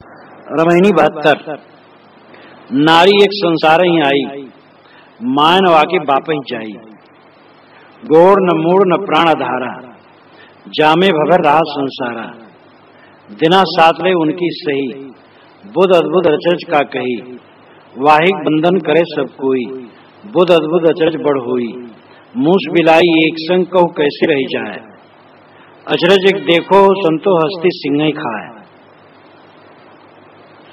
रमैनी 72। नारी एक संसार ही आई, मान वाके बाप ही जाई। गोड़ न मूड़ न प्राण धारा, जामे भगर रहा संसारा। दिना सातले उनकी सही, बुध अद्भुत अचरज का कही। वाहिक बंधन करे सब कोई, बुध अद्भुत अचरज बढ़ हुई। मूस बिलाई एक संग कहू कैसे रही जाए, अचरज एक देखो संतो हस्ती सिंह ही खाए।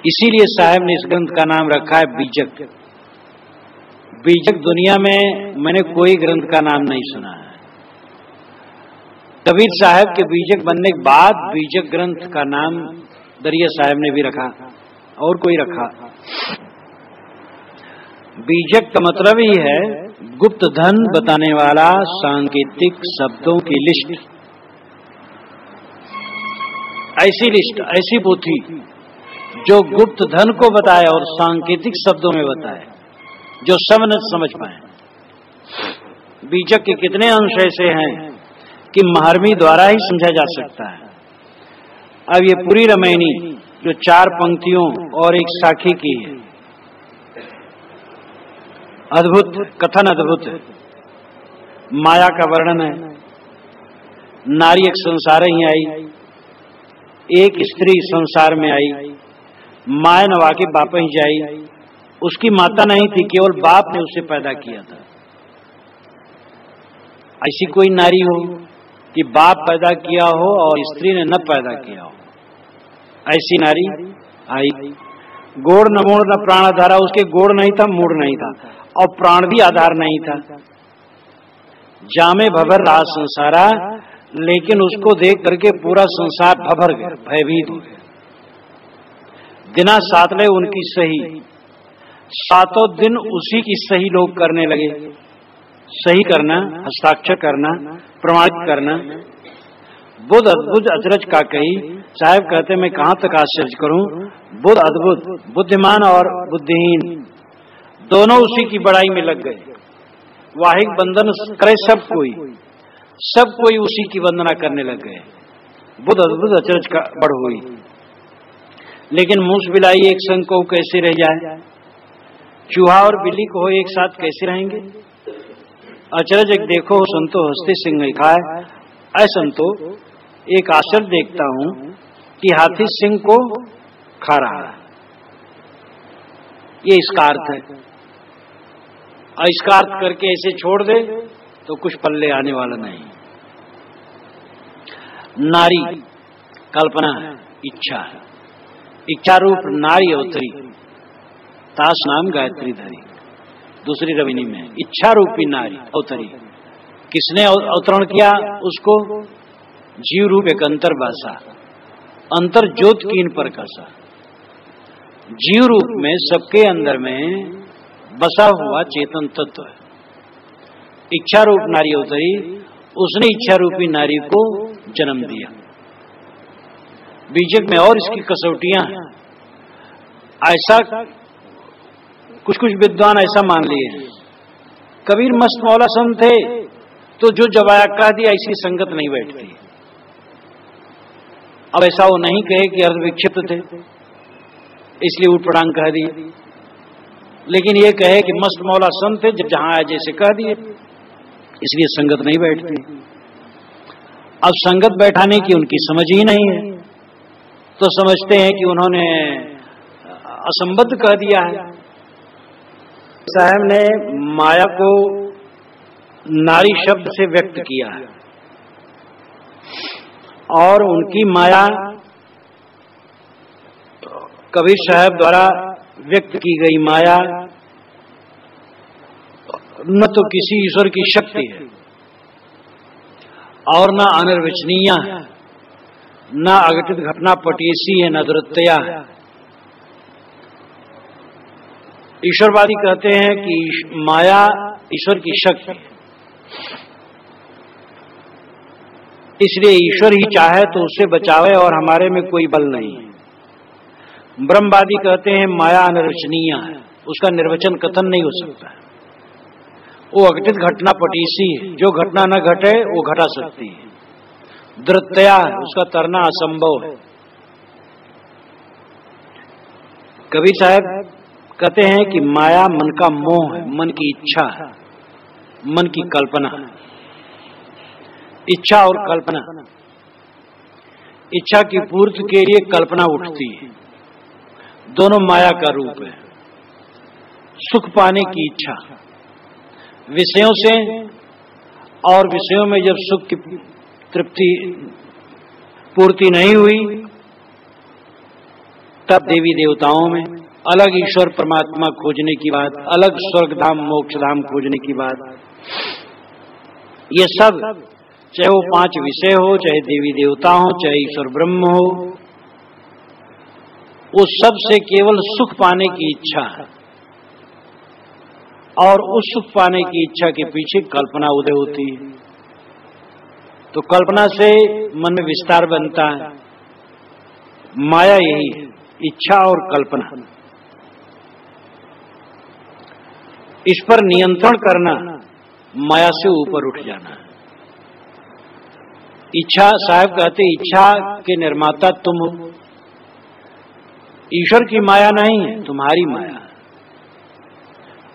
इसीलिए साहब ने इस ग्रंथ का नाम रखा है बीजक। बीजक दुनिया में मैंने कोई ग्रंथ का नाम नहीं सुना है। कबीर साहब के बीजक बनने के बाद बीजक ग्रंथ का नाम दरिया साहब ने भी रखा और कोई रखा। बीजक का मतलब ही है गुप्त धन बताने वाला सांकेतिक शब्दों की लिस्ट। ऐसी लिस्ट, ऐसी पोथी जो गुप्त धन को बताए और सांकेतिक शब्दों में बताए, जो सब न समझ पाए। बीजक के कितने अंश ऐसे हैं कि महर्मी द्वारा ही समझा जा सकता है। अब ये पूरी रामायणी जो 4 पंक्तियों और एक साखी की है, अद्भुत कथन, अद्भुत है। माया का वर्णन है। नारी एक संसार ही आई, एक स्त्री संसार में आई, माया नवा के बाप ही जाई। उसकी माता नहीं थी, केवल बाप ने उसे पैदा किया था। ऐसी कोई नारी हो कि बाप पैदा किया हो और स्त्री ने न पैदा किया हो, ऐसी नारी आई। गोड़ न मूड़ न प्राण आधारा, उसके गोड़ नहीं था, मूड़ नहीं था और प्राण भी आधार नहीं था। जामे भवर रहा संसारा, लेकिन उसको देख करके पूरा संसार भभर गया, भयभीत हो गया। दिना सातले उनकी सही, 7 दिन उसी की सही लोग करने लगे। सही करना, हस्ताक्षर करना, प्रमाणित करना। बुध अद्भुत अचरज का कही। साहब कहते मैं कहां तक आश्चर्य करूं। बुध अद्भुत, बुद्धिमान और बुद्धिहीन दोनों उसी की बड़ाई में लग गए। वाहिक बंधन करे सब कोई उसी की वंदना करने लग गए। बुध अद्भुत अचरज का बढ़ हुई। लेकिन मूस बिलाई एक संग को कैसे रह जाए, चूहा और बिल्ली को एक साथ कैसे रहेंगे। अचरज एक देखो संतो हस्ती सिंह ही खाए। ऐ संतो, एक आश्चर्य देखता हूं कि हाथी सिंह को खा रहा है। ये इसका अर्थ है। और इसका अर्थ करके ऐसे छोड़ दे तो कुछ पल्ले आने वाला नहीं। नारी कल्पना है, इच्छा है। इच्छा रूप नारी अवतरी, ताश नाम गायत्री धरी। दूसरी रविनी में इच्छा रूपी नारी अवतरी। किसने अवतरण किया उसको? जीव रूप एक अंतर बासा, अंतर ज्योत कीन पर कसा। जीव रूप में सबके अंदर में बसा हुआ चेतन तत्व है। इच्छा रूप नारी अवतरी, उसने इच्छा रूपी नारी को जन्म दिया। बीजक में और इसकी कसौटियां हैं। ऐसा कुछ विद्वान ऐसा मान लिए हैं। कबीर मस्त मौला संत थे तो जो जवाया कह दिया ऐसी संगत नहीं बैठती। अब ऐसा वो नहीं कहे कि अर्ध विक्षिप्त थे इसलिए उठ पटांग कह दिए, लेकिन ये कहे कि मस्त मौला संत थे, जब जहां आए जैसे कह दिए, इसलिए संगत नहीं बैठती। अब संगत बैठाने की उनकी समझ ही नहीं है, तो समझते हैं कि उन्होंने असंबद्ध कह दिया है। साहब ने माया को नारी शब्द से व्यक्त किया है और उनकी माया कबीर साहब द्वारा व्यक्त की गई माया न तो किसी ईश्वर की शक्ति है और न अनिर्वचनीय है, न अघटित घटना पटीसी है, न दुरत्या है। ईश्वरवादी कहते हैं कि माया ईश्वर की शक्ति है, इसलिए ईश्वर ही चाहे तो उससे बचावे और हमारे में कोई बल नहीं है। ब्रह्मवादी कहते हैं माया अनिर्वचनीय है, उसका निर्वचन कथन नहीं हो सकता है। वो अघटित घटना पटीसी है, जो घटना न घटे वो घटा सकती है। दुरत्या है, उसका तरना असंभव है। कबीर साहब कहते हैं कि माया मन का मोह है, मन की इच्छा है, मन की कल्पना। इच्छा और कल्पना, इच्छा की पूर्ति के लिए कल्पना उठती है, दोनों माया का रूप है। सुख पाने की इच्छा विषयों से, और विषयों में जब सुख की तृप्ति पूर्ति नहीं हुई तब देवी देवताओं में अलग ईश्वर परमात्मा खोजने की बात, अलग स्वर्ग धाम मोक्ष धाम खोजने की बात। ये सब चाहे वो 5 विषय हो, चाहे देवी देवता हो, चाहे ईश्वर ब्रह्म हो, वो सब से केवल सुख पाने की इच्छा है, और उस सुख पाने की इच्छा के पीछे कल्पना उदय होती है। तो कल्पना से मन में विस्तार बनता है। माया यही है, इच्छा और कल्पना। इस पर नियंत्रण करना माया से ऊपर उठ जाना है। इच्छा, साहब कहते इच्छा के निर्माता तुम हो, ईश्वर की माया नहीं है, तुम्हारी माया है।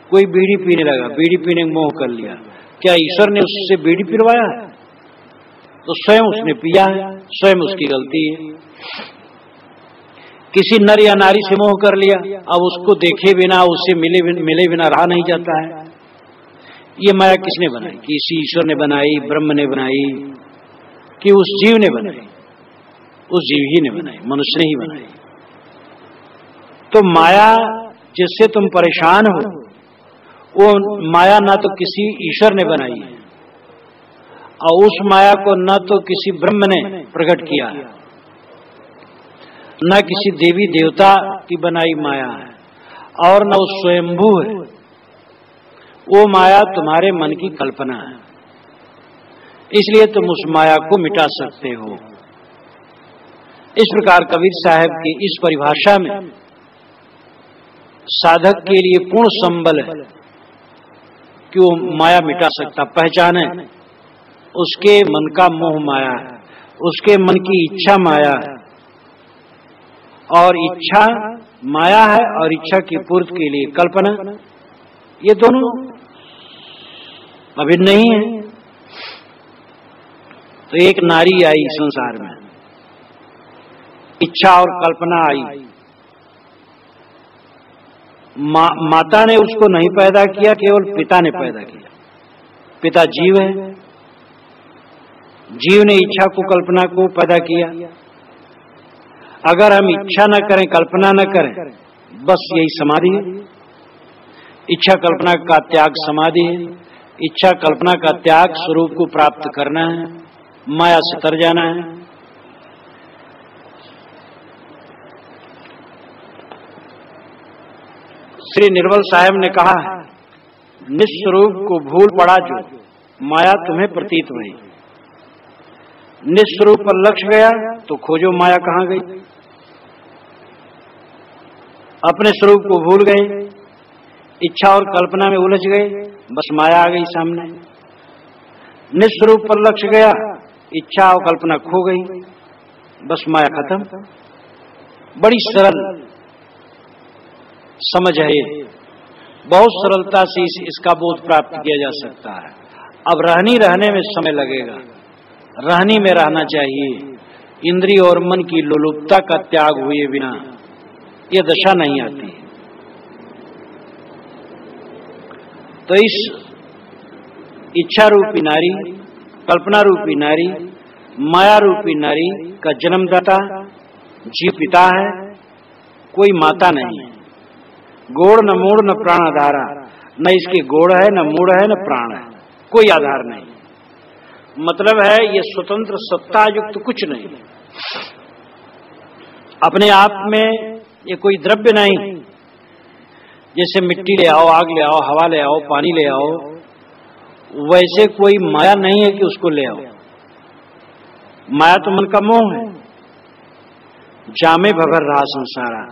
कोई बीड़ी पीने लगा, बीड़ी पीने का मोह कर लिया, क्या ईश्वर ने उससे बीड़ी पिलवाया है? तो स्वयं उसने पिया है, स्वयं उसकी गलती है। किसी नर या नारी से मोह कर लिया, अब उसको देखे बिना, उससे मिले बिना रहा नहीं जाता है। ये माया किसने बनाई? किसी ईश्वर ने बनाई, ब्रह्म ने बनाई, कि उस जीव ने बनाई? उस जीव ही ने बनाई, मनुष्य ने ही बनाई। तो माया जिससे तुम परेशान हो, वो माया ना तो किसी ईश्वर ने बनाई है, और उस माया को न तो किसी ब्रह्म ने प्रकट किया है, न किसी देवी देवता की बनाई माया है, और न वो स्वयंभू है। वो माया तुम्हारे मन की कल्पना है। इसलिए तुम उस माया को मिटा सकते हो। इस प्रकार कबीर साहब की इस परिभाषा में साधक के लिए पूर्ण संबल है कि वो माया मिटा सकता, पहचाने उसके मन का मोह माया है, उसके मन की इच्छा माया है, और इच्छा माया है, और इच्छा की पूर्ति के लिए कल्पना, ये दोनों अभिन्न नहीं है। तो एक नारी आई संसार में, इच्छा और कल्पना आई। माता ने उसको नहीं पैदा किया, केवल पिता ने पैदा किया। पिता जीव है, जीव ने इच्छा को, कल्पना को पैदा किया। अगर हम इच्छा न करें, कल्पना न करें, बस यही समाधि है। इच्छा कल्पना का त्याग समाधि है। इच्छा कल्पना का त्याग स्वरूप को प्राप्त करना है, माया से तर जाना है। श्री निर्मल साहब ने कहा है, निस्वरूप को भूल पड़ा जो, माया तुम्हें प्रतीत हुई। निस्वरूप पर लक्ष्य गया तो खोजो माया कहां गई। अपने स्वरूप को भूल गए, इच्छा और कल्पना में उलझ गए, बस माया आ गई सामने। निस्वरूप पर लक्ष्य गया, इच्छा और कल्पना खो गई, बस माया खत्म। बड़ी सरल समझ है ये, बहुत सरलता से इसका बोध प्राप्त किया जा सकता है। अब रहने में समय लगेगा, रहनी में रहना चाहिए। इंद्रिय और मन की लोलुपता का त्याग हुए बिना यह दशा नहीं आती। तो इस इच्छा रूपी नारी, कल्पना रूपी नारी, माया रूपी नारी का जन्मदाता जीव पिता है, कोई माता नहीं है। गोड़ न मूड़ न प्राण आधारा, न इसके गोड़ है, न मूड़ है, न प्राण है, कोई आधार नहीं। मतलब है ये स्वतंत्र सत्ता युक्त कुछ नहीं, अपने आप में ये कोई द्रव्य नहीं। जैसे मिट्टी ले आओ, आग ले आओ, हवा ले आओ, पानी ले आओ, वैसे कोई माया नहीं है कि उसको ले आओ। माया तो मन का मोह है। जामे भभर रहा संसारा,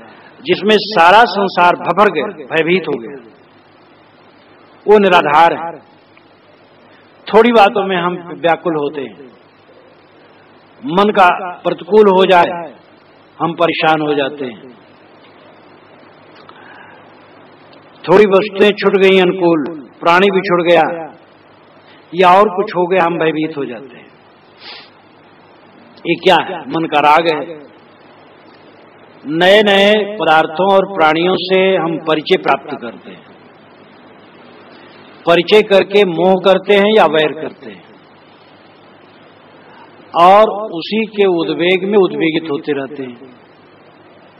जिसमें सारा संसार भभर गया, भयभीत हो गया, वो निराधार है। थोड़ी बातों में हम व्याकुल होते हैं, मन का प्रतिकूल हो जाए हम परेशान हो जाते हैं। थोड़ी वस्तुएं छूट गई अनुकूल, प्राणी भी छूट गया या और कुछ हो गया, हम भयभीत हो जाते हैं। ये क्या है? मन का राग है। नए नए पदार्थों और प्राणियों से हम परिचय प्राप्त करते हैं। परिचय करके मोह करते हैं या वैर करते हैं, और उसी के उद्वेग में उद्वेगित होते रहते हैं।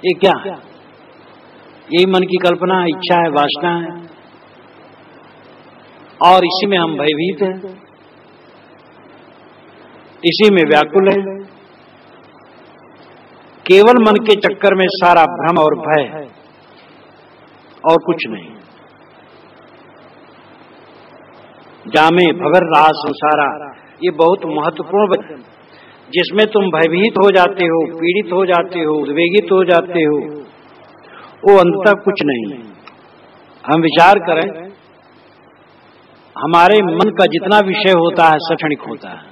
ये क्या है? यही मन की कल्पना है, इच्छा है, वासना है, और इसी में हम भयभीत हैं, इसी में व्याकुल है। केवल मन के चक्कर में सारा भ्रम और भय है और कुछ नहीं। जामे भवर रहा संसारा, ये बहुत महत्वपूर्ण वचन, जिसमें तुम भयभीत हो जाते हो, पीड़ित हो जाते हो, उद्वेगित हो जाते हो, वो अंततः कुछ नहीं। हम विचार करें, हमारे मन का जितना विषय होता है सब क्षणिक होता है।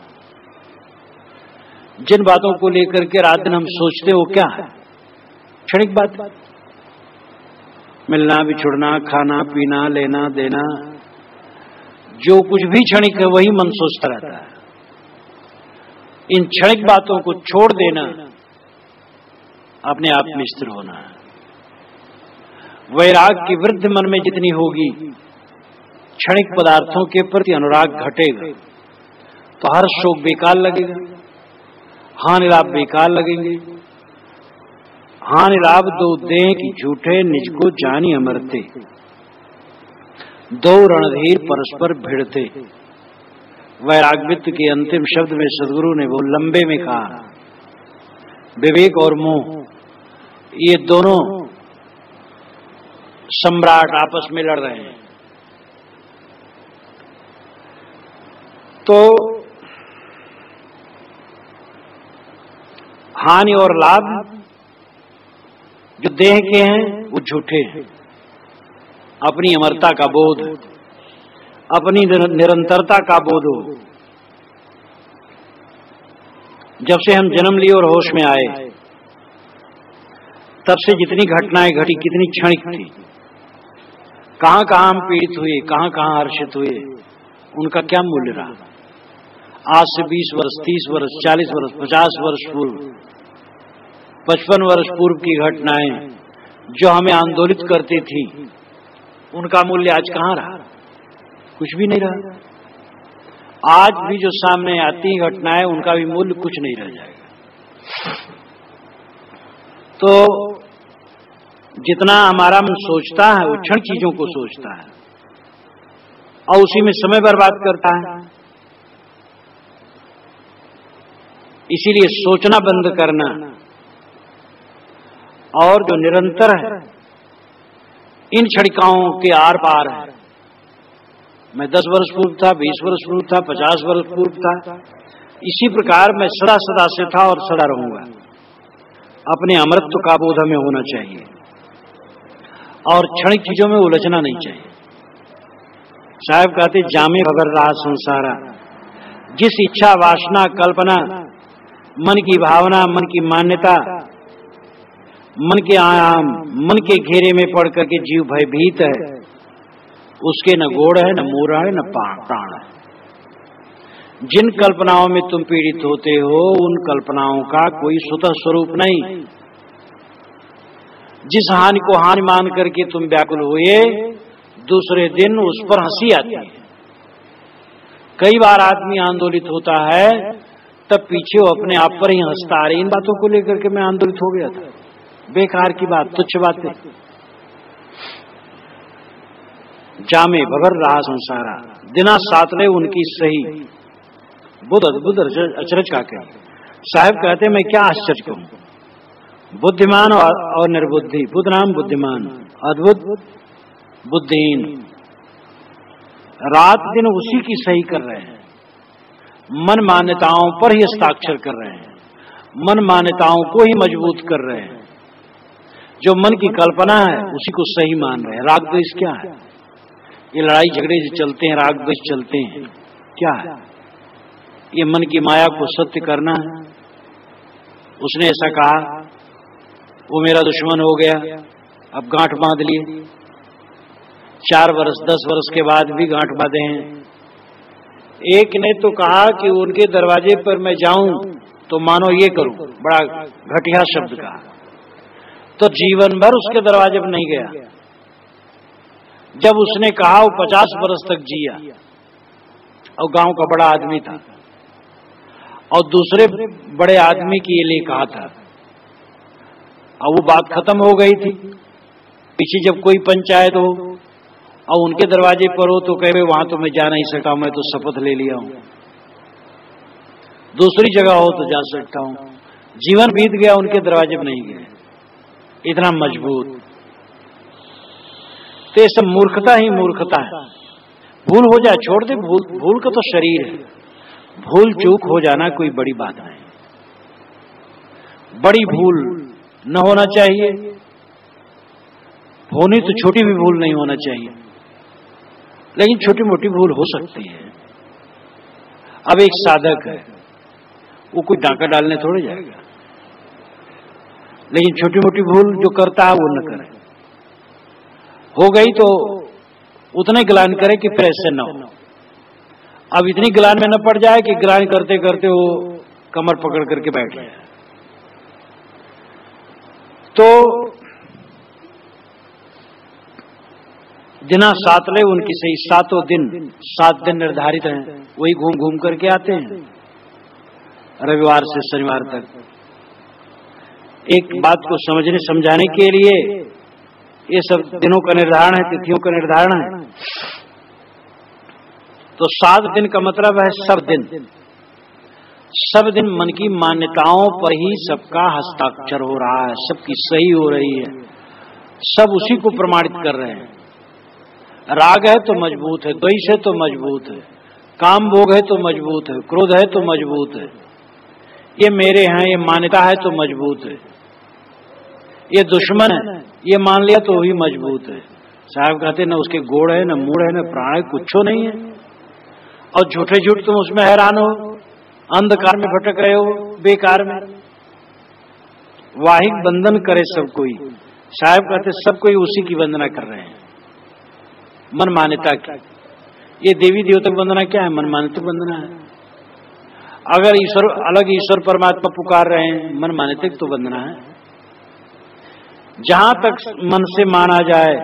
जिन बातों को लेकर के रात दिन हम सोचते हो क्या है? क्षणिक बात। मिलना, बिछुड़ना, खाना, पीना, लेना, देना, जो कुछ भी क्षणिक है वही मन सोचता रहता है। इन क्षणिक बातों को छोड़ देना, अपने आप में स्थिर होना है। वैराग की वृद्धि मन में जितनी होगी, क्षणिक पदार्थों के प्रति अनुराग घटेगा, तो हर शोक बेकार लगेगा, हानि लाभ बेकार लगेंगे। हानि लाभ दो दें कि झूठे, निज को जानी अमरते, दो रणधीर परस्पर भिड़ते। वैराग्यत्व के अंतिम शब्द में सदगुरु ने वो लंबे में कहा, विवेक और मोह ये दोनों सम्राट आपस में लड़ रहे हैं। तो हानि और लाभ जो देह के हैं वो झूठे हैं। अपनी अमरता का बोध, अपनी निरंतरता का बोध हो। जब से हम जन्म लिए और होश में आए, तब से जितनी घटनाएं घटी कितनी क्षणिक थी। कहां कहां हम पीड़ित हुए, कहां कहां हर्षित हुए, उनका क्या मूल्य रहा। आज से 20 वर्ष, 30 वर्ष, 40 वर्ष, 50 वर्ष पूर्व, 55 वर्ष पूर्व की घटनाएं जो हमें आंदोलित करती थी, उनका मूल्य आज कहां रहा? कुछ भी नहीं रहा। आज भी जो सामने आती घटनाएं, उनका भी मूल्य कुछ नहीं रह जाएगा। तो जितना हमारा मन सोचता है, वो क्षण चीजों को सोचता है और उसी में समय बर्बाद करता है। इसीलिए सोचना बंद करना, और जो निरंतर है, इन क्षणिकाओं के आर पार है। मैं 10 वर्ष पूर्व था, 20 वर्ष पूर्व था, 50 वर्ष पूर्व था, इसी प्रकार मैं सदा सदा से था और सदा रहूंगा। अपने अमृतत्व का बोध हमें होना चाहिए और क्षणिक चीजों में उलझना नहीं चाहिए। साहब कहते, जामे भगर रहा संसारा, जिस इच्छा, वासना, कल्पना, मन की भावना, मन की मान्यता, मन के आयाम, मन के घेरे में पड़ करके जीव भयभीत है, उसके न गोड़ है, न मूरा है, न प्राण है। जिन कल्पनाओं में तुम पीड़ित होते हो, उन कल्पनाओं का कोई स्वतः स्वरूप नहीं। जिस हानि को हानि मान करके तुम व्याकुल हुए, दूसरे दिन उस पर हंसी आती है। कई बार आदमी आंदोलित होता है, तब पीछे वो अपने आप पर ही हंसता है। इन बातों को लेकर के मैं आंदोलित हो गया था, बेकार की बात, तुच्छ बातें। जामे भवर रहा संसारा, दिना सातले उनकी सही। बुद्ध अद्भुत अचरज का कह। साहब कहते, मैं क्या आश्चर्य कहूं। बुद्धिमान और निर्बुद्धि, बुद्ध नाम बुद्धिमान, अद्भुत बुद्धिहीन, रात दिन उसी की सही कर रहे हैं। मन मान्यताओं पर ही हस्ताक्षर कर रहे हैं, मन मान्यताओं को ही मजबूत कर रहे हैं। जो मन की कल्पना है उसी को सही मान रहे हैं। राग द्वेष क्या है? ये लड़ाई झगड़े से चलते हैं, राग द्वेष चलते हैं, क्या है? ये मन की माया को सत्य करना है। उसने ऐसा कहा, वो मेरा दुश्मन हो गया, अब गांठ बांध लिए। 4 वर्ष 10 वर्ष के बाद भी गांठ बांधे हैं। एक ने तो कहा कि उनके दरवाजे पर मैं जाऊं तो मानो ये करूं, बड़ा घटिया शब्द कहा, तो जीवन भर उसके दरवाजे पर नहीं गया। जब उसने कहा, वो 50 वर्ष तक जिया और गांव का बड़ा आदमी था, और दूसरे बड़े आदमी के लिए कहा था, और वो बात खत्म हो गई थी। पीछे जब कोई पंचायत हो और उनके दरवाजे पर हो तो कहे वहां तो मैं जा नहीं सकता, मैं तो शपथ ले लिया हूं, दूसरी जगह हो तो जा सकता हूं। जीवन बीत गया, उनके दरवाजे पर नहीं गए, इतना मजबूत। तो ये सब मूर्खता ही मूर्खता है। भूल हो जाए छोड़ दे, भूल का तो शरीर है, भूल चूक हो जाना कोई बड़ी बात नहीं। बड़ी भूल न होना चाहिए, होनी तो छोटी भी भूल नहीं होना चाहिए, लेकिन छोटी मोटी भूल हो सकती है। अब एक साधक है, वो कोई डाका डालने थोड़े जाएगा, लेकिन छोटी मोटी भूल जो करता है वो न करे। हो गई तो उतने गिलान करे कि फिर ऐसे न हो। अब इतनी गिलान में न पड़ जाए कि गिलान करते करते वो कमर पकड़ करके बैठ जाए। तो दिना सातले उनकी सही, 7 दिन 7 दिन निर्धारित हैं, वही घूम घूम करके आते हैं रविवार से शनिवार तक। एक बात को समझाने के लिए ये सब दिनों का निर्धारण है, तिथियों का निर्धारण है। तो 7 दिन का मतलब है सब दिन। सब दिन मन की मान्यताओं पर ही सबका हस्ताक्षर हो रहा है, सबकी सही हो रही है, सब उसी को प्रमाणित कर रहे हैं। राग है तो मजबूत है, द्वेष है तो मजबूत है, काम भोग है तो मजबूत है, क्रोध है तो मजबूत है, ये मेरे हैं, ये मान्यता है तो मजबूत है, ये दुश्मन है, ये मान लिया तो भी मजबूत है। साहब कहते न उसके गोड़ है, न मूड़ है, न प्राण है, कुछ नहीं है, और झूठे झूठ तुम उसमें हैरान हो, अंधकार में भटक रहे हो, बेकार में। वाहिक बंधन करे सब कोई, साहब कहते सब कोई उसी की वंदना कर रहे हैं, मन मान्यता की। ये देवी देवता की वंदना क्या है? मन मान्यता वंदना है। अगर ईश्वर अलग ईश्वर परमात्मा पुकार रहे हैं, मन मान्यता की तो वंदना है। जहां तक मन से माना जाए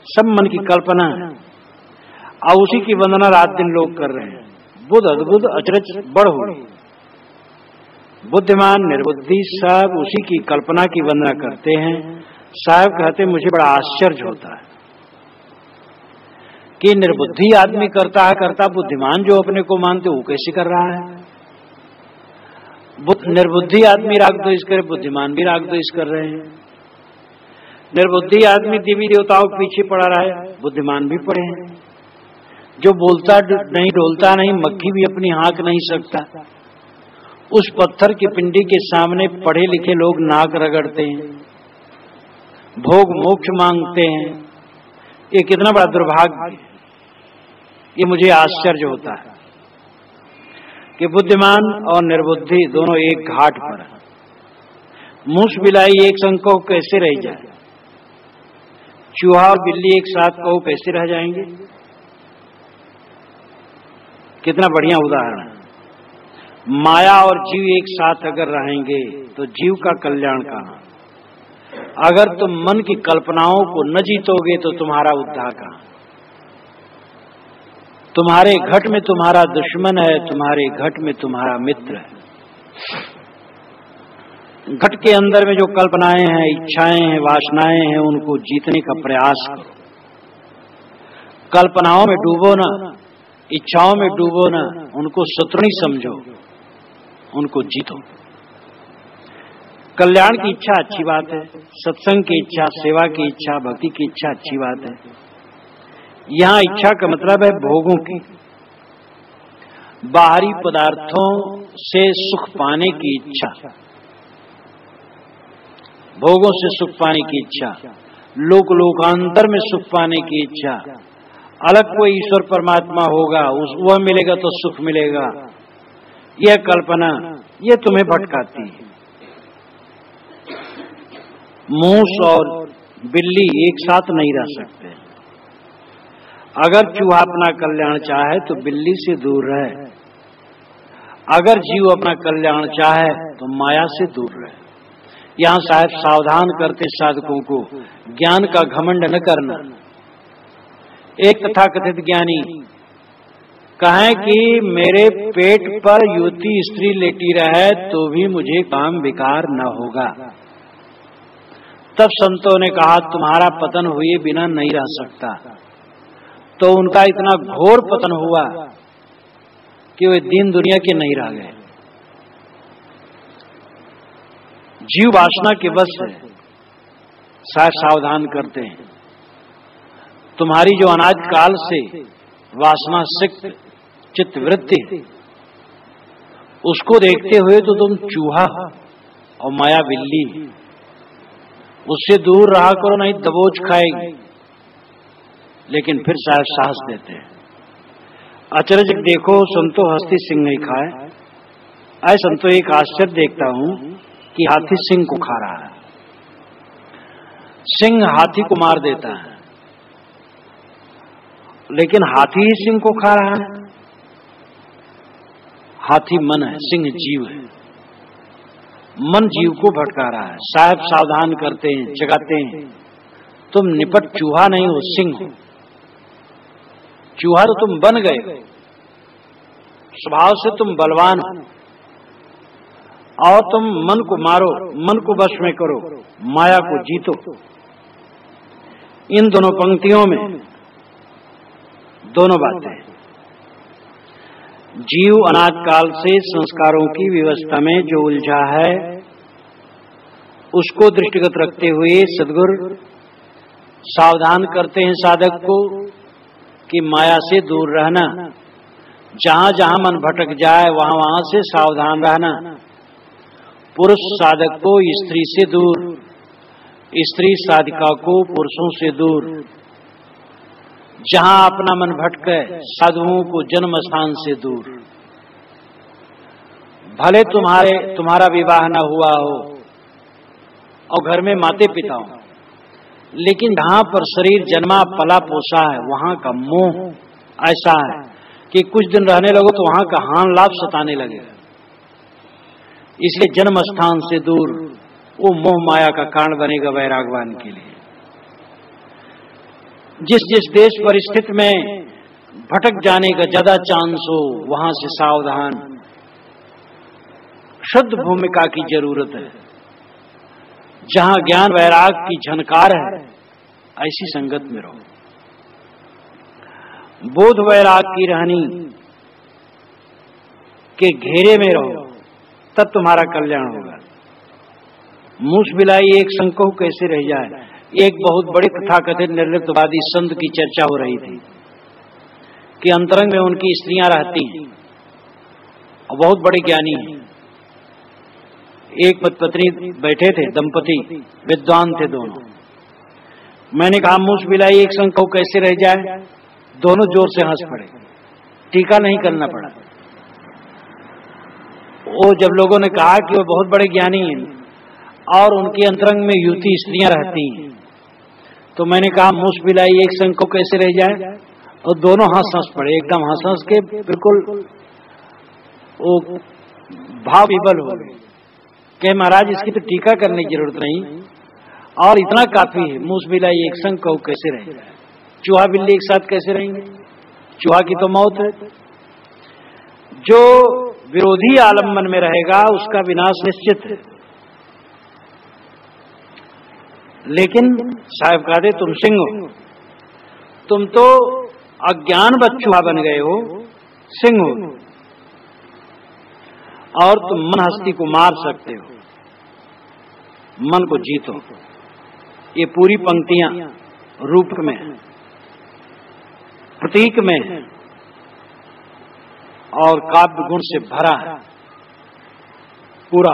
सब मन की कल्पना है, और उसी की वंदना रात दिन लोग कर रहे हैं। बुद्ध अद्भुत अचरज बड़ हुई, बुद्धिमान निर्बुद्धि सब उसी की कल्पना की वंदना करते हैं। साहब कहते मुझे बड़ा आश्चर्य होता है कि निर्बुद्धि आदमी करता है, बुद्धिमान जो अपने को मानते वो कैसे कर रहा है। निर्बुद्धि आदमी राग द्वेष करे, बुद्धिमान भी राग द्वेष कर रहे हैं। निर्बुद्धि आदमी देवी देवताओं के पीछे पड़ा रहा है, बुद्धिमान भी पड़े हैं। जो बोलता नहीं, डोलता नहीं, मक्खी भी अपनी हाँक नहीं सकता, उस पत्थर की पिंडी के सामने पढ़े लिखे लोग नाक रगड़ते हैं, भोग मोक्ष मांगते हैं। ये कितना बड़ा दुर्भाग्य है। ये मुझे आश्चर्य होता है कि बुद्धिमान और निर्बुद्धि दोनों एक घाट पर है। मूस बिलाई एक संग को कैसे रह जाए, चूहा और बिल्ली एक साथ को कैसे रह जाएंगे। कितना बढ़िया उदाहरण है। माया और जीव एक साथ अगर रहेंगे तो जीव का कल्याण कहां। अगर तुम मन की कल्पनाओं को न जीतोगे तो तुम्हारा उद्धार कहां। तुम्हारे घट में तुम्हारा दुश्मन है, तुम्हारे घट में तुम्हारा मित्र है। घट के अंदर में जो कल्पनाएं हैं, इच्छाएं हैं, वासनाएं हैं, उनको जीतने का प्रयास करो। कल्पनाओं में डूबो ना, इच्छाओं में डूबो ना, उनको शत्रुनी समझो, उनको जीतो। कल्याण की इच्छा अच्छी बात है, सत्संग की इच्छा, सेवा की इच्छा, भक्ति की इच्छा अच्छी बात है। यहां इच्छा का मतलब है भोगों की, बाहरी पदार्थों से सुख पाने की इच्छा, भोगों से सुख पाने की इच्छा, लोकांतर में सुख पाने की इच्छा। अलग कोई ईश्वर परमात्मा होगा, वह मिलेगा तो सुख मिलेगा, यह कल्पना ये तुम्हें भटकाती है। मूस और बिल्ली एक साथ नहीं रह सकते। अगर चूहा अपना कल्याण चाहे तो बिल्ली से दूर रहे, अगर जीव अपना कल्याण चाहे तो माया से दूर रहे। यहाँ साहब सावधान करते साधकों को ज्ञान का घमंड न करना। एक तथाकथित ज्ञानी कहें कि मेरे पेट पर युवती स्त्री लेटी रहे तो भी मुझे काम विकार न होगा। तब संतों ने कहा तुम्हारा पतन हुए बिना नहीं रह सकता। तो उनका इतना घोर पतन हुआ कि वे दीन दुनिया के नहीं रह गए। जीव वासना के वश है, शायद सावधान करते हैं। तुम्हारी जो अनाज काल से वासना सिक्त चित्त वृत्ति, उसको देखते हुए तो तुम चूहा और माया बिल्ली, उससे दूर रहा करो नहीं दबोच खाएगी। लेकिन फिर शायद साहस देते हैं। अचरज देखो संतो हस्ती सिंह नहीं खाए, ऐ संतो एक आश्चर्य देखता हूं कि हाथी सिंह को खा रहा है। सिंह हाथी को मार देता है, लेकिन हाथी ही सिंह को खा रहा है। हाथी मन है, सिंह जीव है। मन जीव को भटका रहा है। साहब सावधान करते हैं, जगाते हैं, तुम निपट चूहा नहीं हो, सिंह हो। चूहा तो तुम बन गए, स्वभाव से तुम बलवान हो, और तुम मन को मारो, मन को वश में करो, माया को जीतो। इन दोनों पंक्तियों में दोनों बातें। जीव अनाद काल से संस्कारों की व्यवस्था में जो उलझा है, उसको दृष्टिगत रखते हुए सद्गुरु सावधान करते हैं साधक को कि माया से दूर रहना। जहां जहां मन भटक जाए वहां वहां से सावधान रहना। पुरुष साधक को स्त्री से दूर, स्त्री साधिका को पुरुषों से दूर। जहां अपना मन भटके साधुओं को जन्म स्थान से दूर। भले तुम्हारा विवाह न हुआ हो और घर में माते पिता हो, लेकिन जहां पर शरीर जन्मा पला पोसा है वहां का मोह ऐसा है कि कुछ दिन रहने लगो तो वहां का हान लाभ सताने लगेगा। इसलिए जन्म स्थान से दूर वो मोह माया का कारण बनेगा वैरागवान के लिए। जिस जिस देश परिस्थिति में भटक जाने का ज्यादा चांस हो वहां से सावधान। शुद्ध भूमिका की जरूरत है। जहां ज्ञान वैराग की झनकार है ऐसी संगत में रहो। बोध वैराग की रहनी के घेरे में रहो, तब तुम्हारा कल्याण होगा। मूस बिलाई एक संग को कैसे रह जाए। एक बहुत बड़े तथाकथित निर्लिप्तवादी संत की चर्चा हो रही थी कि अंतरंग में उनकी स्त्रियां रहती हैं और बहुत बड़े ज्ञानी हैं। एक पत्नी बैठे थे, दंपति विद्वान थे दोनों। मैंने कहा मूस बिलाई एक संग को कैसे रह जाए। दोनों जोर से हंस पड़े, टीका नहीं करना पड़ा। वो जब लोगों ने कहा कि वो बहुत बड़े ज्ञानी हैं और उनके अंतरंग में युवती स्त्रियां रहती हैं, तो मैंने कहा मूस बिलाई एक संग को कैसे रह जाए। और दोनों हंस पड़े, एकदम हंस के बिल्कुल वो भाव विवल हो गए। कहे महाराज इसकी तो टीका करने की जरूरत नहीं और इतना काफी है। मूस बिलाई एक संग को कैसे रह जाए। चूहा बिल्ली एक साथ कैसे रहेंगे। चूहा की तो मौत है। जो विरोधी आलम्बन में रहेगा उसका विनाश निश्चित है। लेकिन साहब कहते तुम सिंह हो, तुम तो अज्ञान बच्चूहा बन गए हो, सिंह हो, और तुम मन हस्ती को मार सकते हो, मन को जीतो। ये पूरी पंक्तियां रूप में, प्रतीक में और काव्य गुण से भरा है पूरा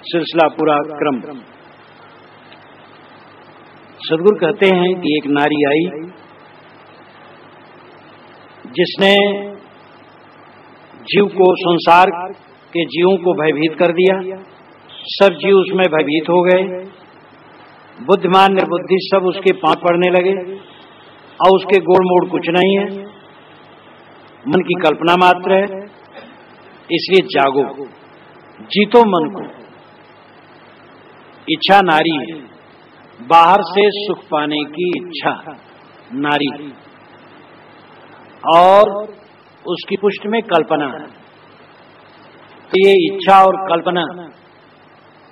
सिलसिला, पूरा क्रम। सद्गुरु कहते हैं कि एक नारी आई जिसने जीव को, संसार के जीवों को भयभीत कर दिया। सब जीव उसमें भयभीत हो गए। बुद्धिमान निर्बुद्धि सब उसके पांव पड़ने लगे। और उसके गोड़ मोड़ कुछ नहीं है, मन की कल्पना मात्र है। इसलिए जागो, जीतो मन को। इच्छा नारी है, बाहर से सुख पाने की इच्छा नारी, और उसकी पुष्टि में कल्पना है। तो ये इच्छा और कल्पना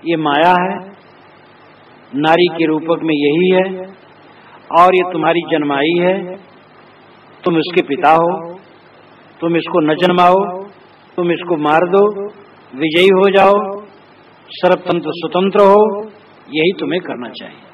ये माया है, नारी के रूपक में यही है, और ये तुम्हारी जन्माई है। तुम इसके पिता हो, तुम इसको न जन्माओ, तुम इसको मार दो, विजयी हो जाओ, सर्वतंत्र स्वतंत्र हो, यही तुम्हें करना चाहिए।